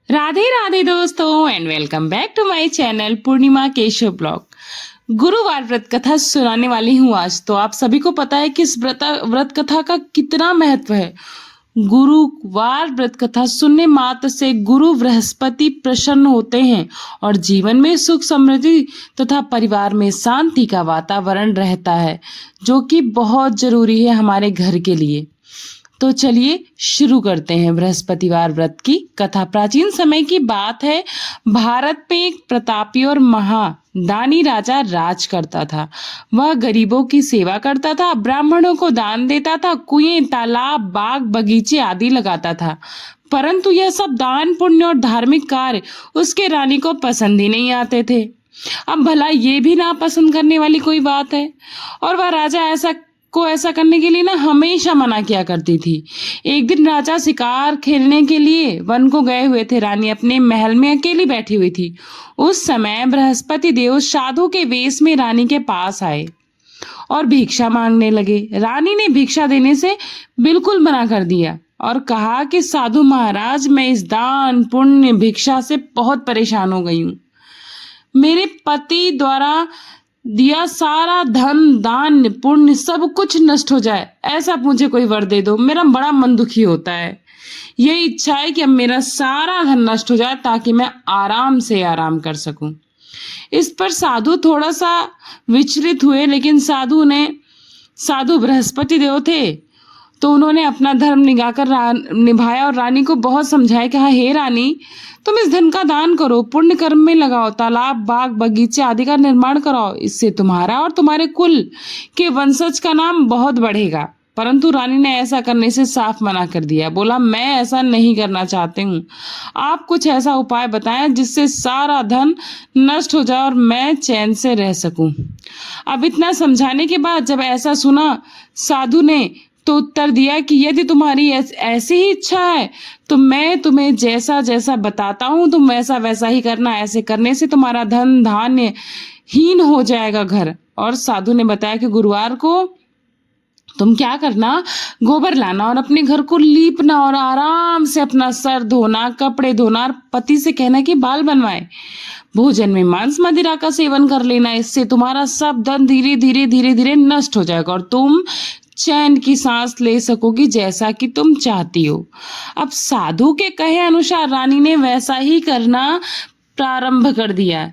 राधे राधे दोस्तों and welcome back to my channel Purnima Keshav blog. गुरुवार व्रत कथा सुनाने वाली हूँ आज। तो आप सभी को पता है कि इस व्रत कथा का कितना महत्व है। गुरुवार व्रत कथा सुनने मात्र से गुरु बृहस्पति प्रसन्न होते हैं और जीवन में सुख समृद्धि तथा परिवार में शांति का वातावरण रहता है, जो कि बहुत जरूरी है हमारे घर के लिए। तो चलिए शुरू करते हैं बृहस्पतिवार व्रत की कथा। प्राचीन समय की बात है। भारत में एक प्रतापी और महादानी राजा राज करता था। वह गरीबों की सेवा करता था, ब्राह्मणों को दान देता था, कुएं, तालाब, बाग, बगीचे आदि लगाता था। परंतु यह सब दान, पुण्य और धार्मिक कार्य उसके रानी को पसंद ही नहीं आते थे। अब भला ये भी ना पसंद करने वाली कोई बात है। और वह राजा ऐसा करने के लिए ना हमेशा मना किया करती थी। एक दिन राजा शिकार खेलने के लिए वन को गए हुए थे। रानी अपने महल में अकेली बैठी हुई थी। उस समय बृहस्पति देव साधु के वेश में रानी के पास आए और भिक्षा मांगने लगे। रानी ने भिक्षा देने से बिल्कुल मना कर दिया और कहा कि साधु महाराज, मैं इस दान पुण्य भिक्षा से बहुत परेशान हो गई हूँ। मेरे पति द्वारा दिया सारा धन, दान, पुण्य सब कुछ नष्ट हो जाए, ऐसा मुझे कोई वर दे दो। मेरा बड़ा मन दुखी होता है। यही इच्छा है कि अब मेरा सारा धन नष्ट हो जाए ताकि मैं आराम से आराम कर सकूं। इस पर साधु थोड़ा सा विचलित हुए, लेकिन साधु बृहस्पति देव थे, तो उन्होंने अपना धर्म निभाया और रानी को बहुत समझाया कि हाँ, हे रानी, तुम इस धन का दान करो, पुण्य कर्म में लगाओ, तालाब, बाग, बगीचे आदि का निर्माण कराओ। इससे तुम्हारा और तुम्हारे कुल के वंशज का नाम बहुत बढ़ेगा। परंतु रानी ने ऐसा करने से साफ मना कर दिया। बोला, मैं ऐसा नहीं करना चाहती हूँ। आप कुछ ऐसा उपाय बताएं जिससे सारा धन नष्ट हो जाए और मैं चैन से रह सकूं। अब इतना समझाने के बाद जब ऐसा सुना साधु ने तो उत्तर दिया कि यदि तुम्हारी ऐसी ही इच्छा है तो मैं तुम्हें जैसा जैसा बताता हूँ तुम वैसा वैसा ही करना। ऐसे करने से तुम्हारा धन धान्य हीन हो जाएगा घर। और साधु ने बताया कि गुरुवार को तुम क्या करना, गोबर लाना और अपने घर को लीपना और आराम से अपना सर धोना, कपड़े धोना और पति से कहना कि बाल बनवाए। भोजन में मांस मदिरा का सेवन कर लेना। इससे तुम्हारा सब धन धीरे धीरे नष्ट हो जाएगा और तुम चैन की सांस ले सकोगी जैसा कि तुम चाहती हो। अब साधु के कहे अनुसार रानी ने वैसा ही करना प्रारंभ कर दिया।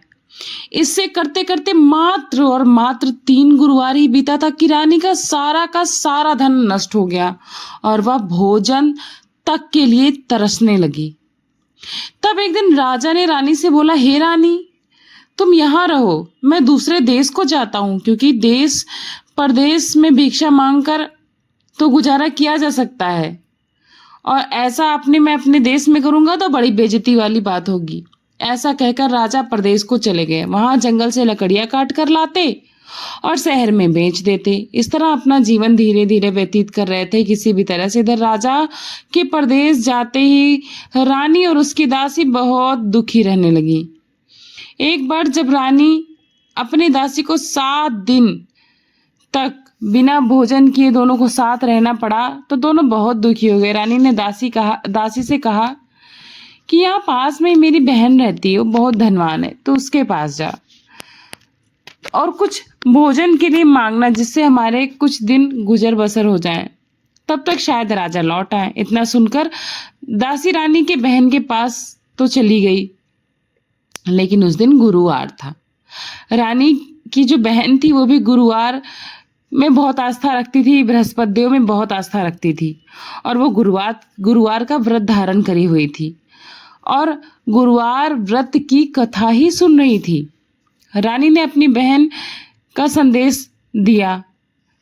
इससे करते करते मात्र 3 गुरुवार ही बीता था कि रानी का सारा धन नष्ट हो गया और वह भोजन तक के लिए तरसने लगी। तब एक दिन राजा ने रानी से बोला, हे रानी, तुम यहाँ रहो, मैं दूसरे देश को जाता हूँ, क्योंकि देश परदेश में भिक्षा मांगकर तो गुजारा किया जा सकता है और ऐसा मैं अपने देश में करूंगा तो बड़ी बेइज्जती वाली बात होगी। ऐसा कहकर राजा प्रदेश को चले गए। वहां जंगल से लकड़ियां काट कर लाते और शहर में बेच देते। इस तरह अपना जीवन धीरे धीरे व्यतीत कर रहे थे किसी भी तरह से। इधर राजा के प्रदेश जाते ही रानी और उसकी दासी बहुत दुखी रहने लगी। एक बार जब रानी अपनी दासी को 7 दिन तक बिना भोजन किए दोनों को साथ रहना पड़ा तो दोनों बहुत दुखी हो गए। रानी ने दासी से कहा कि यहाँ पास में मेरी बहन रहती है, वो बहुत धनवान है, तो उसके पास जा और कुछ भोजन के लिए मांगना, जिससे हमारे कुछ दिन गुजर बसर हो जाए, तब तक शायद राजा लौट आए। इतना सुनकर दासी रानी के बहन के पास तो चली गई, लेकिन उस दिन गुरुवार था। रानी की जो बहन थी वो भी गुरुवार में बहुत आस्था रखती थी, बृहस्पति देव में बहुत आस्था रखती थी और वो गुरुवार का व्रत धारण करी हुई थी और गुरुवार व्रत की कथा ही सुन रही थी। रानी ने अपनी बहन का संदेश दिया,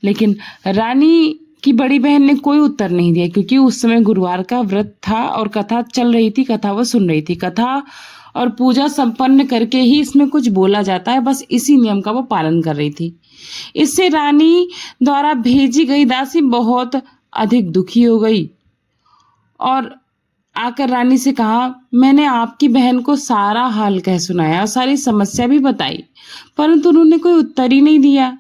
लेकिन रानी की बड़ी बहन ने कोई उत्तर नहीं दिया, क्योंकि उस समय गुरुवार का व्रत था और कथा चल रही थी, कथा वो सुन रही थी। कथा और पूजा संपन्न करके ही इसमें कुछ बोला जाता है, बस इसी नियम का वो पालन कर रही थी। इससे रानी द्वारा भेजी गई दासी बहुत अधिक दुखी हो गई और आकर रानी से कहा, मैंने आपकी बहन को सारा हाल कह सुनाया और सारी समस्या भी बताई, परंतु उन्होंने कोई उत्तर ही नहीं दिया।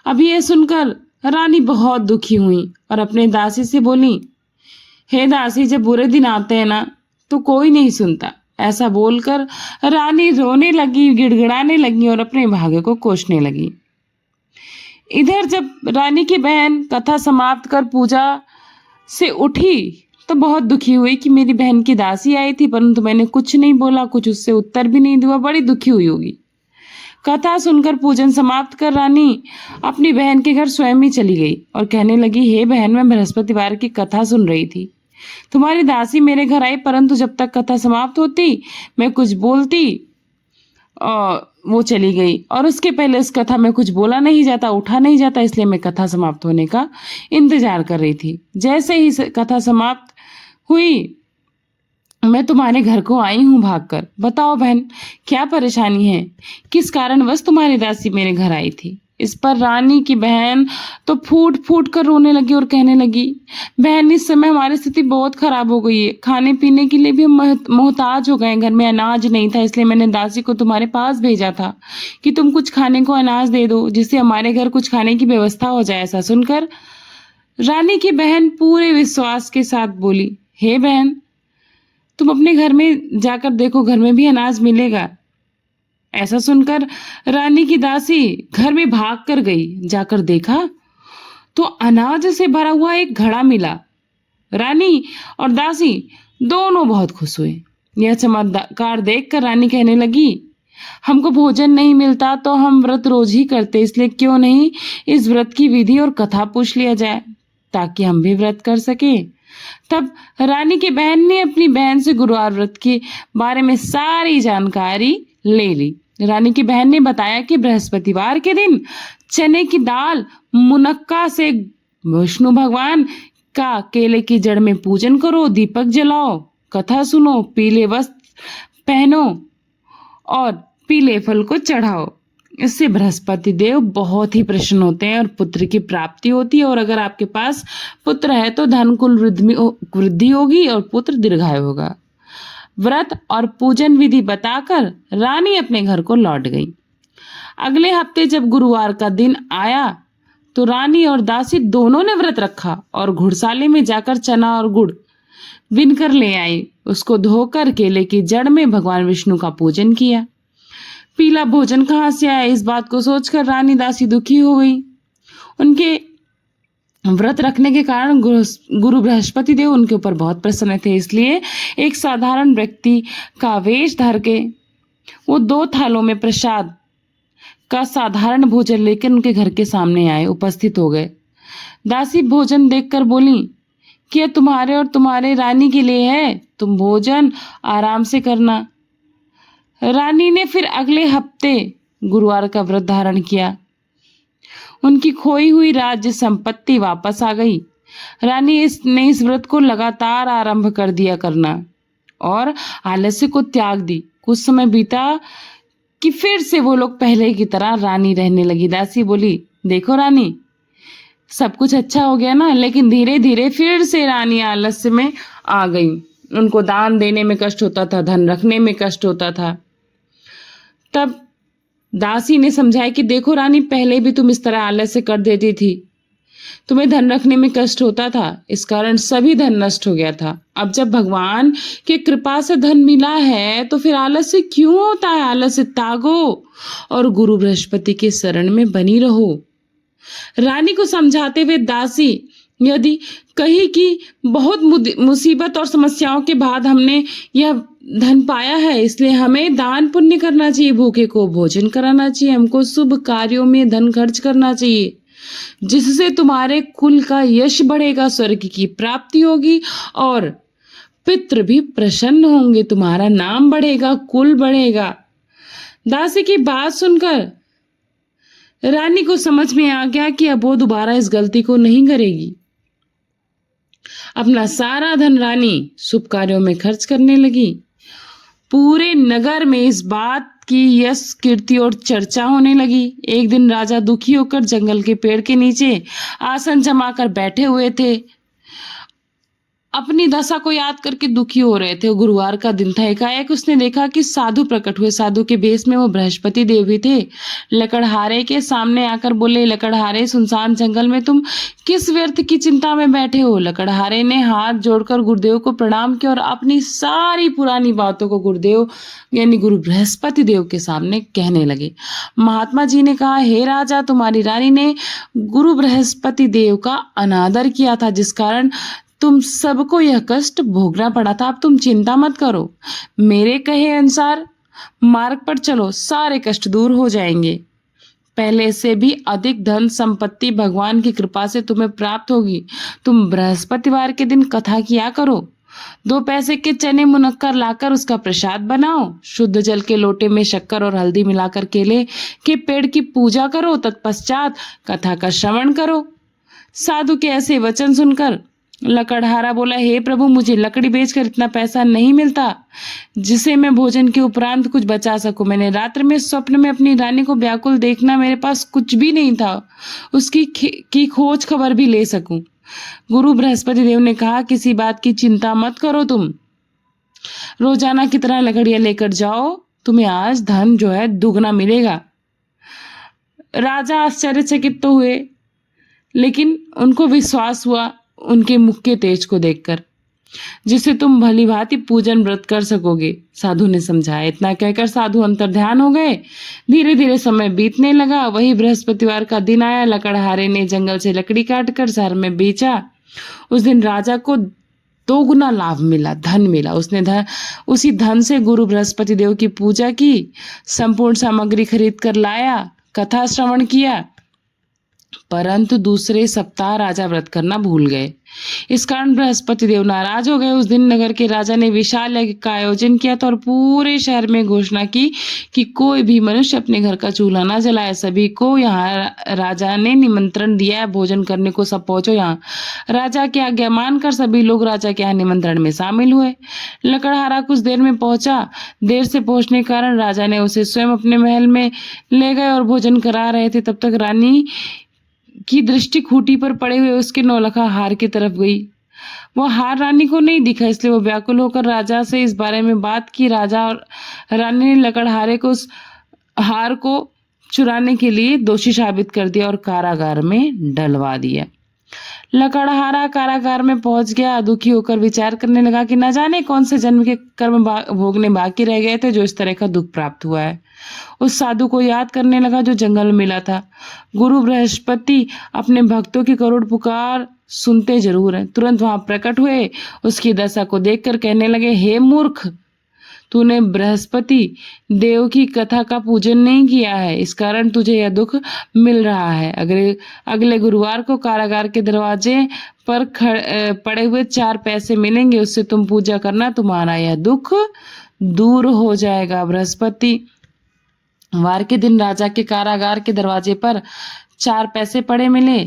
अभी यह सुनकर रानी बहुत दुखी हुई और अपने दासी से बोली, हे दासी, जब बुरे दिन आते हैं ना तो कोई नहीं सुनता। ऐसा बोलकर रानी रोने लगी, गिड़गिड़ाने लगी और अपने भाग्य को कोसने लगी। इधर जब रानी की बहन कथा समाप्त कर पूजा से उठी तो बहुत दुखी हुई कि मेरी बहन की दासी आई थी, परंतु मैंने कुछ नहीं बोला, कुछ उससे उत्तर भी नहीं दिया। बड़ी दुखी हुई होगी। कथा सुनकर पूजन समाप्त कर रानी अपनी बहन के घर स्वयं ही चली गई और कहने लगी, हे बहन, मैं बृहस्पतिवार की कथा सुन रही थी। तुम्हारी दासी मेरे घर आई, परंतु जब तक कथा समाप्त होती मैं कुछ बोलती और वो चली गई, और उसके पहले इस कथा में कुछ बोला नहीं जाता, उठा नहीं जाता, इसलिए मैं कथा समाप्त होने का इंतजार कर रही थी। जैसे ही कथा समाप्त हुई मैं तुम्हारे घर को आई हूं भागकर। बताओ बहन, क्या परेशानी है? किस कारणवश तुम्हारी दासी मेरे घर आई थी? इस पर रानी की बहन तो फूट फूट कर रोने लगी और कहने लगी, बहन, इस समय हमारी स्थिति बहुत खराब हो गई है। खाने पीने के लिए भी हम मोहताज हो गए। घर में अनाज नहीं था, इसलिए मैंने दासी को तुम्हारे पास भेजा था कि तुम कुछ खाने को अनाज दे दो, जिससे हमारे घर कुछ खाने की व्यवस्था हो जाए। ऐसा सुनकर रानी की बहन पूरे विश्वास के साथ बोली, हे बहन, तुम अपने घर में जाकर देखो, घर में भी अनाज मिलेगा। ऐसा सुनकर रानी की दासी घर में भाग कर गई। जाकर देखा तो अनाज से भरा हुआ एक घड़ा मिला। रानी और दासी दोनों बहुत खुश हुए। यह चमत्कार देखकर रानी कहने लगी, हमको भोजन नहीं मिलता तो हम व्रत रोज ही करते, इसलिए क्यों नहीं इस व्रत की विधि और कथा पूछ लिया जाए, ताकि हम भी व्रत कर सके। तब रानी की बहन ने अपनी बहन से गुरुवार व्रत के बारे में सारी जानकारी ले ली। रानी की बहन ने बताया कि बृहस्पतिवार के दिन चने की दाल मुनक्का से विष्णु भगवान का केले की जड़ में पूजन करो, दीपक जलाओ, कथा सुनो, पीले वस्त्र पहनो और पीले फल को चढ़ाओ। इससे बृहस्पति देव बहुत ही प्रसन्न होते हैं और पुत्र की प्राप्ति होती है। और अगर आपके पास पुत्र है तो धन कुल वृद्धि होगी और पुत्र दीर्घायु होगा। व्रत और पूजन विधि बताकर रानी अपने घर को लौट गई। अगले हफ्ते जब गुरुवार का दिन आया तो रानी और दासी दोनों ने व्रत रखा और घुड़साले में जाकर चना और गुड़ बिनकर ले आई। उसको धोकर केले की जड़ में भगवान विष्णु का पूजन किया। पीला भोजन कहाँ से आया, इस बात को सोचकर रानी दासी दुखी हो गई। उनके व्रत रखने के कारण गुरु बृहस्पति देव उनके ऊपर बहुत प्रसन्न थे, इसलिए एक साधारण व्यक्ति का वेश धर के वो 2 थालों में प्रसाद का साधारण भोजन लेकर उनके घर के सामने आए, उपस्थित हो गए। दासी भोजन देखकर बोली कि यह तुम्हारे और तुम्हारे रानी के लिए है, तुम भोजन आराम से करना। रानी ने फिर अगले हफ्ते गुरुवार का व्रत धारण किया। उनकी खोई हुई राज्य संपत्ति वापस आ गई। रानी ने इस व्रत को लगातार आरंभ कर दिया करना और आलस्य को त्याग दी। कुछ समय बीता कि फिर से वो लोग पहले की तरह रानी रहने लगी। दासी बोली, देखो रानी, सब कुछ अच्छा हो गया ना, लेकिन धीरे धीरे फिर से रानी आलस्य में आ गई। उनको दान देने में कष्ट होता था, धन रखने में कष्ट होता था। तब दासी ने समझाया कि देखो रानी, पहले भी तुम इस तरह आलस्य कर देती थी, तुम्हें धन रखने में कष्ट होता था, इस कारण सभी धन नष्ट हो गया था। अब जब भगवान के कृपा से धन मिला है तो फिर आलस्य क्यों होता है? आलस्य त्यागो और गुरु बृहस्पति के शरण में बनी रहो। रानी को समझाते हुए दासी यदि कही कि बहुत मुसीबत और समस्याओं के बाद हमने यह धन पाया है, इसलिए हमें दान पुण्य करना चाहिए, भूखे को भोजन कराना चाहिए, हमको शुभ कार्यों में धन खर्च करना चाहिए, जिससे तुम्हारे कुल का यश बढ़ेगा, स्वर्ग की प्राप्ति होगी और पितृ भी प्रसन्न होंगे, तुम्हारा नाम बढ़ेगा, कुल बढ़ेगा। दासी की बात सुनकर रानी को समझ में आ गया कि अब वो दोबारा इस गलती को नहीं करेगी। अपना सारा धन रानी शुभ कार्यों में खर्च करने लगी। पूरे नगर में इस बात की यश कीर्ति और चर्चा होने लगी। एक दिन राजा दुखी होकर जंगल के पेड़ के नीचे आसन जमाकर बैठे हुए थे। अपनी दशा को याद करके दुखी हो रहे थे। गुरुवार का दिन था। एकाएक उसने देखा कि साधु प्रकट हुए। साधु के भेष में वो बृहस्पति देव भी थे। लकड़हारे के सामने आकर बोले, लकड़हारे, सुनसान जंगल में तुम किस व्यर्थ की चिंता में बैठे हो? लकड़हारे ने हाथ जोड़कर गुरुदेव को प्रणाम किया और अपनी सारी पुरानी बातों को गुरुदेव यानी गुरु बृहस्पति देव के सामने कहने लगे। महात्मा जी ने कहा, हे राजा, तुम्हारी रानी ने गुरु बृहस्पति देव का अनादर किया था, जिस कारण तुम सबको यह कष्ट भोगना पड़ा था। अब तुम चिंता मत करो, मेरे कहे अनुसार मार्ग पर चलो, सारे कष्ट दूर हो जाएंगे। पहले से भी अधिक धन संपत्ति भगवान की कृपा से तुम्हें प्राप्त होगी। तुम बृहस्पतिवार के दिन कथा किया करो। 2 पैसे के चने मुनक्कर लाकर उसका प्रसाद बनाओ। शुद्ध जल के लोटे में शक्कर और हल्दी मिलाकर केले के पेड़ की पूजा करो। तत्पश्चात कथा का श्रवण करो। साधु के ऐसे वचन सुनकर लकड़हारा बोला, हे प्रभु, मुझे लकड़ी बेचकर इतना पैसा नहीं मिलता जिसे मैं भोजन के उपरांत कुछ बचा सकूं। मैंने रात्रि में स्वप्न में अपनी रानी को व्याकुल देखना, मेरे पास कुछ भी नहीं था उसकी की खोज खबर भी ले सकूं। गुरु बृहस्पति देव ने कहा, किसी बात की चिंता मत करो, तुम रोजाना की तरह लकड़ियां लेकर जाओ, तुम्हें आज धन जो है दुगना मिलेगा। राजा आश्चर्यचकित तो हुए, लेकिन उनको विश्वास हुआ उनके मुख के तेज को देखकर, जिसे तुम भली भांति पूजन व्रत कर सकोगे, साधु ने समझाया। इतना कहकर साधु अंतर्ध्यान हो गए। धीरे धीरे समय बीतने लगा। वही बृहस्पतिवार का दिन आया। लकड़हारे ने जंगल से लकड़ी काटकर शहर में बेचा। उस दिन राजा को 2 गुना लाभ मिला, धन मिला। उसने उसी धन से गुरु बृहस्पति देव की पूजा की, संपूर्ण सामग्री खरीद कर लाया, कथा श्रवण किया। परंतु दूसरे सप्ताह राजा व्रत करना भूल गए। इस कारण बृहस्पति देव नाराज हो गए। उस दिन नगर के राजा ने विशाल यज्ञ का आयोजन किया था और पूरे शहर में घोषणा की कि कोई भी मनुष्य अपने घर का चूल्हा न जलाए। सभी को यहाँ राजा ने निमंत्रण दिया है, भोजन करने को सब पहुंचो यहाँ। राजा की आज्ञा मानकर सभी लोग राजा के यहाँ निमंत्रण में शामिल हुए। लकड़हारा कुछ देर में पहुंचा। देर से पहुंचने के कारण राजा ने उसे स्वयं अपने महल में ले गए और भोजन करा रहे थे। तब तक रानी की दृष्टि खूंटी पर पड़े हुए उसके नौलखा हार की तरफ गई। वह हार रानी को नहीं दिखा, इसलिए वो व्याकुल होकर राजा से इस बारे में बात की। राजा और रानी ने लकड़हारे को उस हार को चुराने के लिए दोषी साबित कर दिया और कारागार में डलवा दिया। लकड़हारा कारागार में पहुंच गया। दुखी होकर विचार करने लगा कि न जाने कौन से जन्म के कर्म भोगने बाकी रह गए थे जो इस तरह का दुख प्राप्त हुआ है। उस साधु को याद करने लगा जो जंगल में मिला था। गुरु बृहस्पति अपने भक्तों की करुण पुकार सुनते जरूर हैं। तुरंत वहां प्रकट हुए। उसकी दशा को देखकर कहने लगे, हे मूर्ख, तूने बृहस्पति देव की कथा का पूजन नहीं किया है, इस कारण तुझे यह दुख मिल रहा है। अगले गुरुवार को कारागार के दरवाजे पर पड़े हुए 4 पैसे मिलेंगे, उससे तुम पूजा करना, तुम्हारा यह दुख दूर हो जाएगा। बृहस्पति वार के दिन राजा के कारागार के दरवाजे पर 4 पैसे पड़े मिले।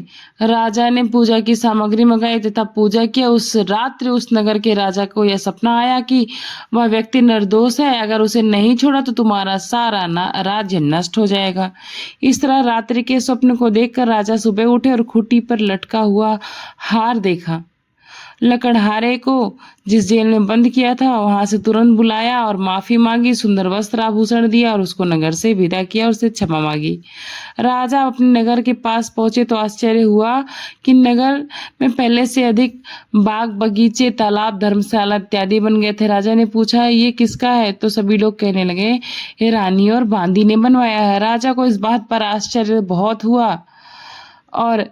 राजा ने पूजा की सामग्री मंगाई तथा पूजा किया। उस रात्रि उस नगर के राजा को यह सपना आया कि वह व्यक्ति निर्दोष है, अगर उसे नहीं छोड़ा तो तुम्हारा सारा राज्य नष्ट हो जाएगा। इस तरह रात्रि के स्वप्न को देखकर राजा सुबह उठे और खूंटी पर लटका हुआ हार देखा। लकड़हारे को जिस जेल में बंद किया था वहां से तुरंत बुलाया और माफी मांगी, सुंदर वस्त्र आभूषण दिया और उसको नगर से विदा किया और उससे क्षमा मांगी। राजा अपने नगर के पास पहुंचे तो आश्चर्य हुआ कि नगर में पहले से अधिक बाग बगीचे, तालाब, धर्मशाला इत्यादि बन गए थे। राजा ने पूछा, ये किसका है? तो सभी लोग कहने लगे, ये रानी और बांदी ने बनवाया है। राजा को इस बात पर आश्चर्य बहुत हुआ और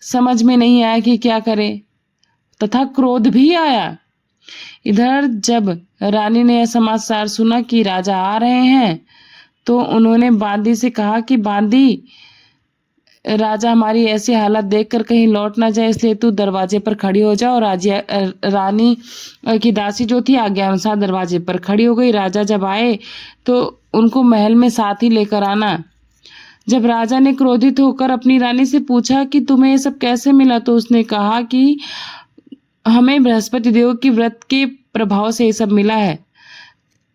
समझ में नहीं आया कि क्या करे, तथा क्रोध भी आया। इधर जब रानी ने यह समाचार सुना कि राजा आ रहे हैं तो उन्होंने बांदी से कहा कि बांदी, राजा हमारी ऐसी हालत देखकर कहीं लौट ना जाए, इसलिए तू दरवाजे पर खड़ी हो जा। और रानी की दासी जो थी आज्ञा अनुसार दरवाजे पर खड़ी हो गई। राजा जब आए तो उनको महल में साथ ही लेकर आना। जब राजा ने क्रोधित होकर अपनी रानी से पूछा कि तुम्हें ये सब कैसे मिला, तो उसने कहा कि हमें बृहस्पति देव की व्रत के प्रभाव से ये सब मिला है।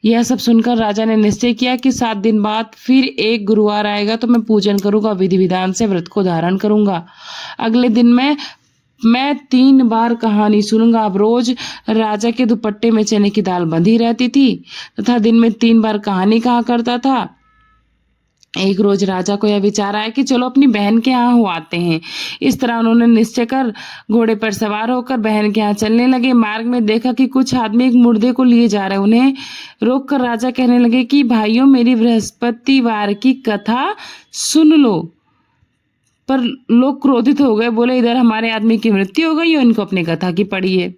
यह सब सुनकर राजा ने निश्चय किया कि 7 दिन बाद फिर एक गुरुवार आएगा तो मैं पूजन करूंगा, विधि विधान से व्रत को धारण करूंगा। अगले दिन मैं मैं 3 बार कहानी सुनूंगा। अब रोज राजा के दुपट्टे में चने की दाल बंधी रहती थी तथा दिन में 3 बार कहानी कहा करता था। एक रोज राजा को यह विचार आया कि चलो अपनी बहन के यहाँ हो आते हैं। इस तरह उन्होंने निश्चय कर घोड़े पर सवार होकर बहन के यहाँ चलने लगे। मार्ग में देखा कि कुछ आदमी एक मुर्दे को लिए जा रहे। उन्हें रोक कर राजा कहने लगे कि भाइयों, मेरी बृहस्पतिवार की कथा सुन लो। पर लोग क्रोधित हो गए, बोले इधर हमारे आदमी की मृत्यु हो गई और इनको अपनी कथा की पड़ी है।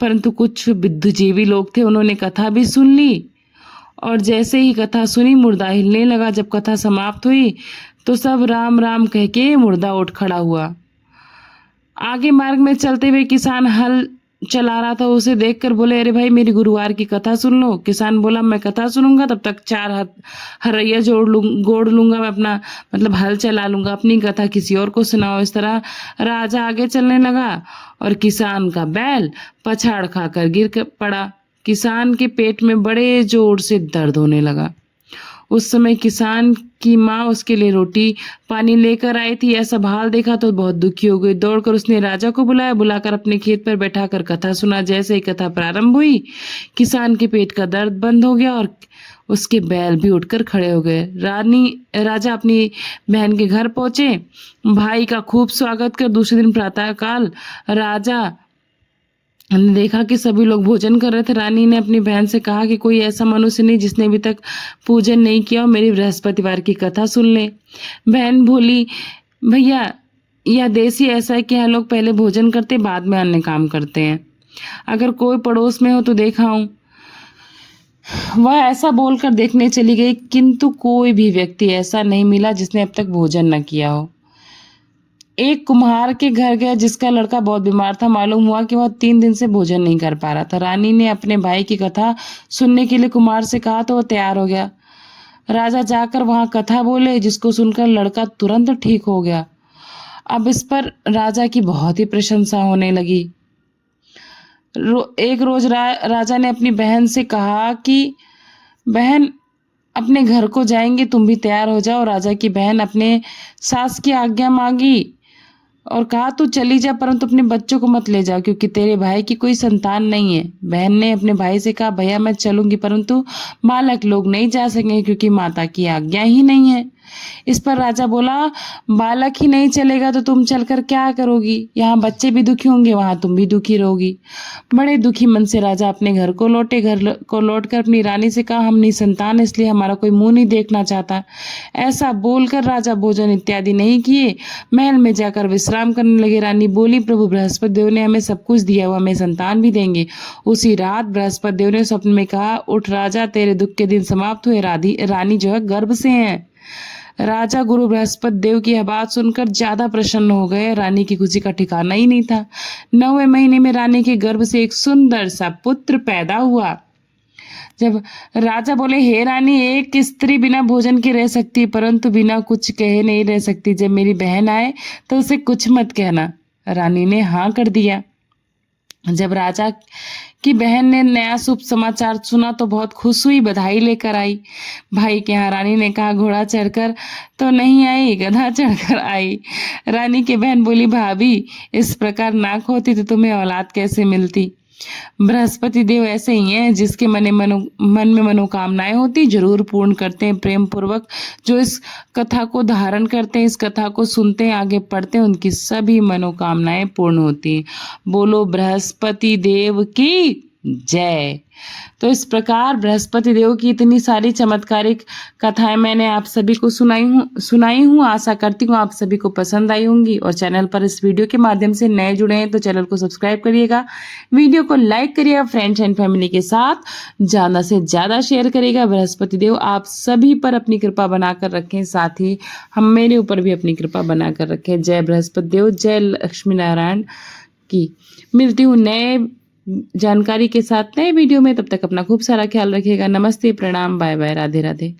परंतु कुछ बुद्धिजीवी लोग थे, उन्होंने कथा भी सुन ली और जैसे ही कथा सुनी मुर्दा हिलने लगा। जब कथा समाप्त हुई तो सब राम राम कह के मुर्दा उठ खड़ा हुआ। आगे मार्ग में चलते हुए किसान हल चला रहा था, उसे देखकर बोले, अरे भाई, मेरी गुरुवार की कथा सुन लो। किसान बोला, मैं कथा सुनूंगा, तब तक 4 हरैया गोड़ लूंगा, मैं अपना मतलब हल चला लूंगा, अपनी कथा किसी और को सुनाओ। इस तरह राजा आगे चलने लगा और किसान का बैल पछाड़ खाकर गिर पड़ा। किसान के पेट में बड़े जोर से दर्द होने लगा। उस समय किसान की माँ उसके लिए रोटी पानी लेकर आई थी। ऐसा हाल देखा तो बहुत दुखी हो गई। दौड़कर उसने राजा को बुलाया, बुलाकर अपने खेत पर बैठाकर कथा सुना। जैसे ही कथा प्रारंभ हुई, किसान के पेट का दर्द बंद हो गया और उसके बैल भी उठकर खड़े हो गए। राजा अपनी बहन के घर पहुंचे। भाई का खूब स्वागत कर दूसरे दिन प्रातःकाल राजा हमने देखा कि सभी लोग भोजन कर रहे थे। रानी ने अपनी बहन से कहा कि कोई ऐसा मनुष्य नहीं जिसने अभी तक पूजन नहीं किया और मेरी बृहस्पतिवार की कथा सुन ले। बहन बोली, भैया, यह देश ही ऐसा है कि यहाँ लोग पहले भोजन करते बाद में अन्य काम करते हैं। अगर कोई पड़ोस में हो तो देखा हूं। वह ऐसा बोलकर देखने चली गई, किंतु कोई भी व्यक्ति ऐसा नहीं मिला जिसने अब तक भोजन न किया हो। एक कुम्हार के घर गया जिसका लड़का बहुत बीमार था। मालूम हुआ कि वह 3 दिन से भोजन नहीं कर पा रहा था। रानी ने अपने भाई की कथा सुनने के लिए कुम्हार से कहा तो वह तैयार हो गया। राजा जाकर वहां कथा बोले, जिसको सुनकर लड़का तुरंत ठीक हो गया। अब इस पर राजा की बहुत ही प्रशंसा होने लगी। एक रोज राजा ने अपनी बहन से कहा कि बहन, अपने घर को जाएंगे, तुम भी तैयार हो जाओ। राजा की बहन अपने सास की आज्ञा मांगी और कहा, तू चली जा, परंतु अपने बच्चों को मत ले जाओ, क्योंकि तेरे भाई की कोई संतान नहीं है। बहन ने अपने भाई से कहा, भैया मैं चलूंगी, परंतु बालक लोग नहीं जा सकेंगे क्योंकि माता की आज्ञा ही नहीं है। इस पर राजा बोला, बालक ही नहीं चलेगा तो तुम चलकर क्या करोगी? यहाँ बच्चे भी दुखी होंगे, वहां तुम भी दुखी रहोगी। बड़े दुखी मन से राजा अपने घर को लौटे। घर को लौटकर अपनी रानी से कहा, हम निसंतान, इसलिए हमारा कोई मुंह नहीं देखना चाहता। ऐसा बोलकर राजा भोजन इत्यादि नहीं किए, महल में जाकर विश्राम करने लगे। रानी बोली, प्रभु बृहस्पति देव ने हमें सब कुछ दिया, वो हमें संतान भी देंगे। उसी रात बृहस्पति देव ने स्वप्न में कहा, उठ राजा, तेरे दुख के दिन समाप्त हुए, रानी जो है गर्भ से है। राजा गुरु बृहस्पति देव की यह बात सुनकर ज्यादा प्रसन्न हो गए। रानी की खुशी का ठिकाना ही नहीं था। 9वें महीने में रानी के गर्भ से एक सुंदर सा पुत्र पैदा हुआ। जब राजा बोले, हे रानी, एक स्त्री बिना भोजन के रह सकती है, परंतु बिना कुछ कहे नहीं रह सकती। जब मेरी बहन आए तो उसे कुछ मत कहना। रानी ने हाँ कर दिया। जब राजा की बहन ने नया शुभ समाचार सुना तो बहुत खुश हुई, बधाई लेकर आई। भाई के यहाँ रानी ने कहा, घोड़ा चढ़कर तो नहीं आई, गधा चढ़कर आई। रानी की बहन बोली, भाभी, इस प्रकार नाक होती तो तुम्हें औलाद कैसे मिलती? बृहस्पति देव ऐसे ही हैं, जिसके मन में मनोकामनाएं होती जरूर पूर्ण करते हैं। प्रेम पूर्वक जो इस कथा को धारण करते हैं, इस कथा को सुनते हैं, आगे पढ़ते हैं, उनकी सभी मनोकामनाएं पूर्ण होती हैं। बोलो बृहस्पति देव की जय। तो इस प्रकार बृहस्पति देव की इतनी सारी चमत्कारिक कथाएं मैंने आप सभी को सुनाई हूँ। आशा करती हूँ आप सभी को पसंद आई होंगी। और चैनल पर इस वीडियो के माध्यम से नए जुड़े हैं तो चैनल को सब्सक्राइब करिएगा, वीडियो को लाइक करिएगा, फ्रेंड्स एंड फैमिली के साथ ज्यादा से ज्यादा शेयर करिएगा। बृहस्पति देव आप सभी पर अपनी कृपा बनाकर रखें, साथ ही हम मेरे ऊपर भी अपनी कृपा बनाकर रखें। जय बृहस्पति देव, जय लक्ष्मी नारायण की। मिलती हूँ नए जानकारी के साथ नए वीडियो में, तब तक अपना खूब सारा ख्याल रखिएगा। नमस्ते, प्रणाम, बाय बाय, राधे राधे।